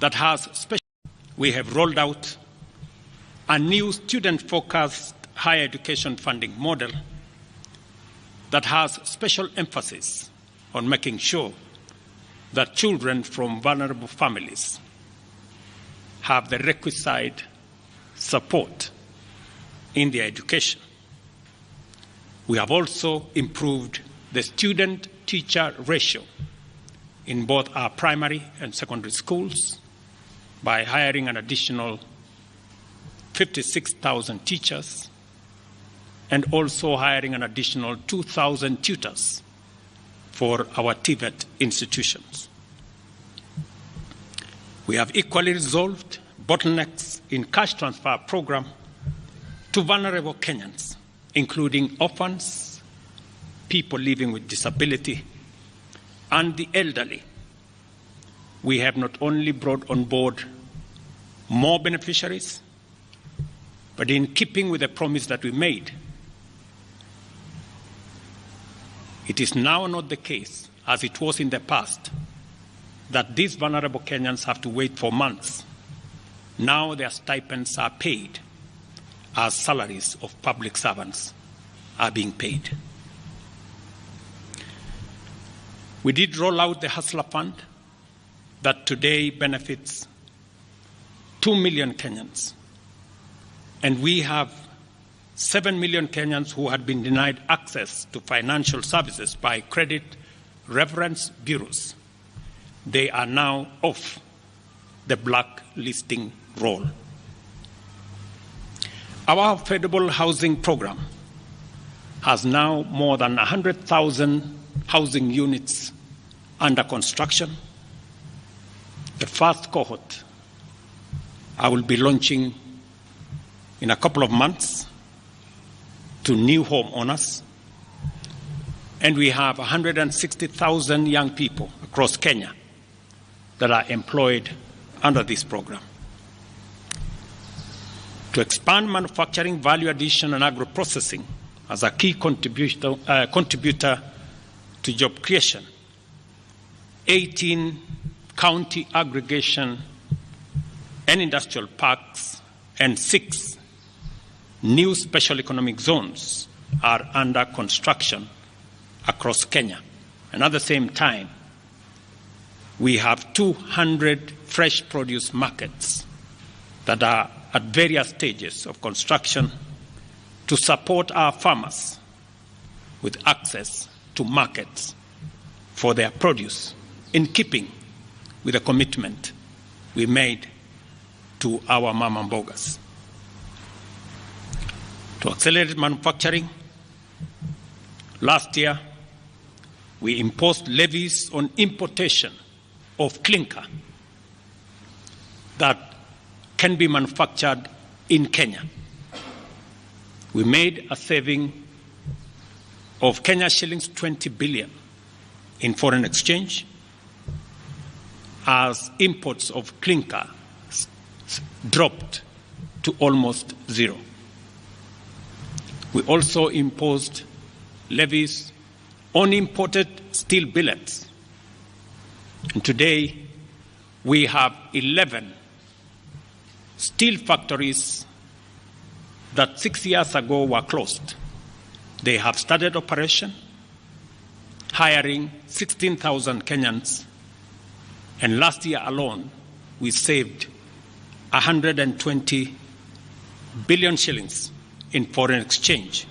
that has special. We have rolled out a new student-focused higher education funding model that has special emphasis on making sure that children from vulnerable families have the requisite support in their education. We have also improved the student-teacher ratio in both our primary and secondary schools by hiring an additional 56,000 teachers and also hiring an additional 2,000 tutors for our TVET institutions. We have equally resolved bottlenecks in cash transfer program to vulnerable Kenyans, including orphans, people living with disability, and the elderly. We have not only brought on board more beneficiaries, but in keeping with the promise that we made, it is now not the case, as it was in the past, that these vulnerable Kenyans have to wait for months. Now their stipends are paid as salaries of public servants are being paid. We did roll out the Hustler Fund that today benefits 2 million Kenyans. And we have 7 million Kenyans who had been denied access to financial services by credit reference bureaus. They are now off the blacklisting roll. Our affordable housing program has now more than 100,000 housing units under construction. The first cohort I will be launching in a couple of months to new homeowners. And we have 160,000 young people across Kenya that are employed under this program. To expand manufacturing, value addition, and agro-processing as a key contributor to job creation, 18 county aggregation and industrial parks and 6 new special economic zones are under construction across Kenya. And at the same time, we have 200 fresh produce markets that are at various stages of construction to support our farmers with access to markets for their produce, in keeping with the commitment we made to our mama mbogas. To accelerate manufacturing, last year we imposed levies on importation of clinker that can be manufactured in Kenya. We made a saving of Kenya shillings 20 billion in foreign exchange as imports of clinker dropped to almost zero. We also imposed levies on imported steel billets. And today, we have 11 steel factories that 6 years ago were closed. They have started operation, hiring 16,000 Kenyans. And last year alone, we saved 120 billion shillings in foreign exchange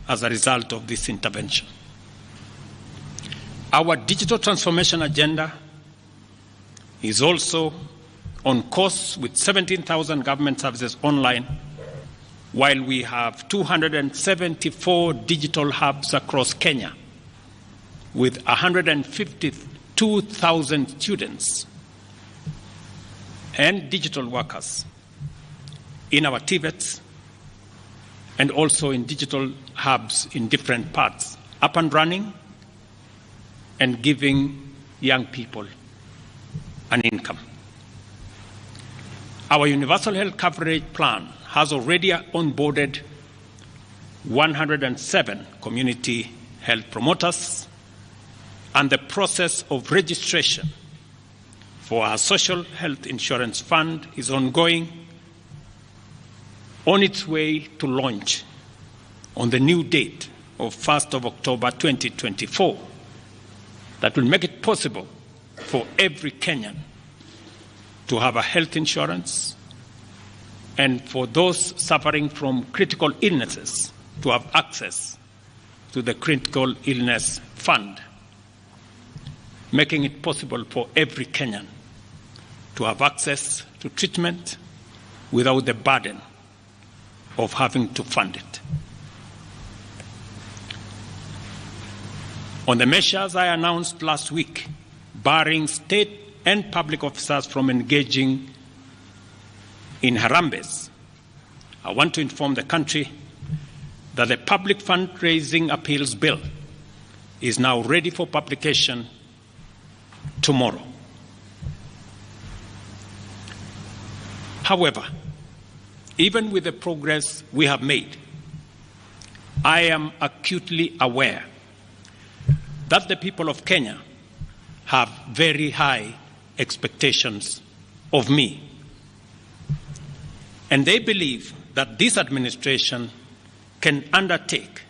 as a result of this intervention. Our digital transformation agenda is also on course with 17,000 government services online, while we have 274 digital hubs across Kenya with 152,000 students and digital workers in our TVETs and also in digital hubs in different parts, up and running and giving young people an income. Our universal health coverage plan has already onboarded 107 community health promoters, and the process of registration for our social health insurance fund is ongoing, on its way to launch on the new date of 1st of October 2024, that will make it possible for every Kenyan to have a health insurance, and for those suffering from critical illnesses to have access to the critical illness fund, making it possible for every Kenyan to have access to treatment without the burden of having to fund it. On the measures I announced last week, barring state and public officers from engaging in harambes, I want to inform the country that the Public Fundraising Appeals Bill is now ready for publication tomorrow. However, even with the progress we have made, I am acutely aware that the people of Kenya have very high expectations of me. And they believe that this administration can undertake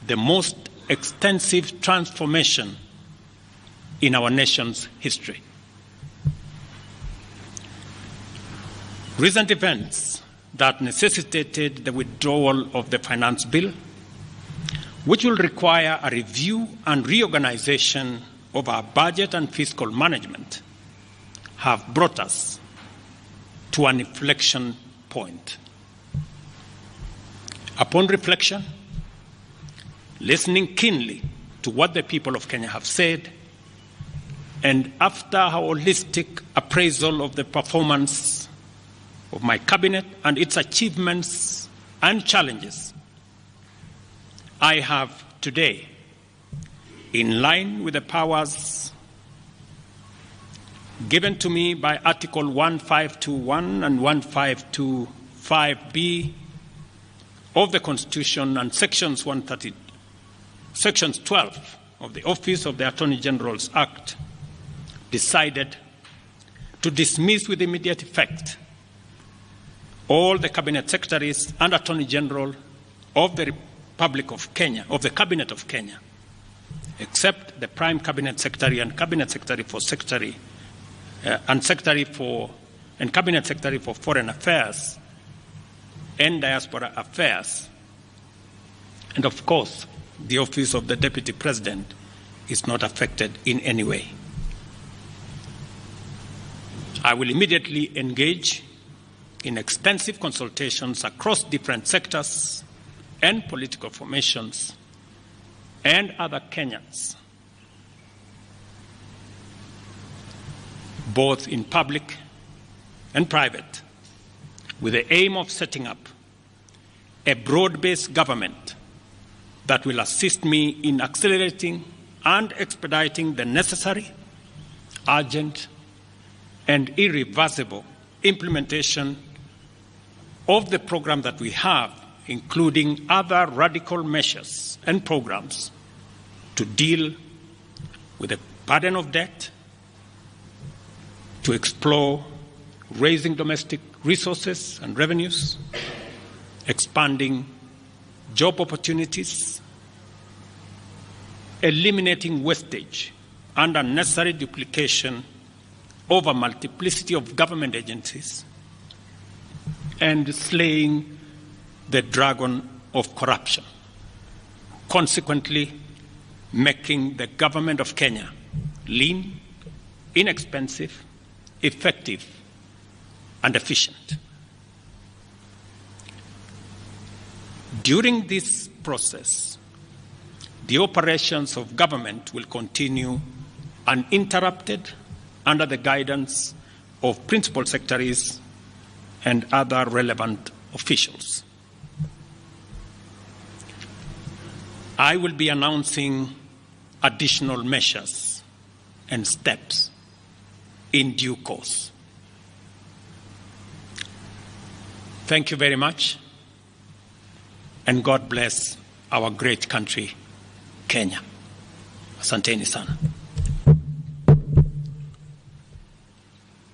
the most extensive transformation in our nation's history. Recent events that necessitated the withdrawal of the finance bill, which will require a review and reorganization of our budget and fiscal management, have brought us to an inflection point. Upon reflection, listening keenly to what the people of Kenya have said, and after a holistic appraisal of the performance of my cabinet and its achievements and challenges, I have today, in line with the powers given to me by Article 1521 and 1525B of the Constitution and Sections 12 of the Office of the Attorney General's Act, decided to dismiss with immediate effect all the Cabinet Secretaries and Attorney General of the Republic of Kenya, of the Cabinet of Kenya, except the Prime Cabinet Secretary and Cabinet Secretary for and Cabinet Secretary for Foreign Affairs and Diaspora Affairs. And of course, the Office of the Deputy President is not affected in any way. I will immediately engage in extensive consultations across different sectors and political formations and other Kenyans, both in public and private, with the aim of setting up a broad-based government that will assist me in accelerating and expediting the necessary, urgent, and irreversible implementation of the program that we have, including other radical measures and programs to deal with the burden of debt, to explore raising domestic resources and revenues, expanding job opportunities, eliminating wastage and unnecessary duplication of a multiplicity of government agencies, and slaying the dragon of corruption, consequently making the government of Kenya lean, inexpensive, effective, and efficient. During this process, the operations of government will continue uninterrupted under the guidance of principal secretaries and other relevant officials. I will be announcing additional measures and steps in due course. Thank you very much, and God bless our great country, Kenya. Asanteni sana.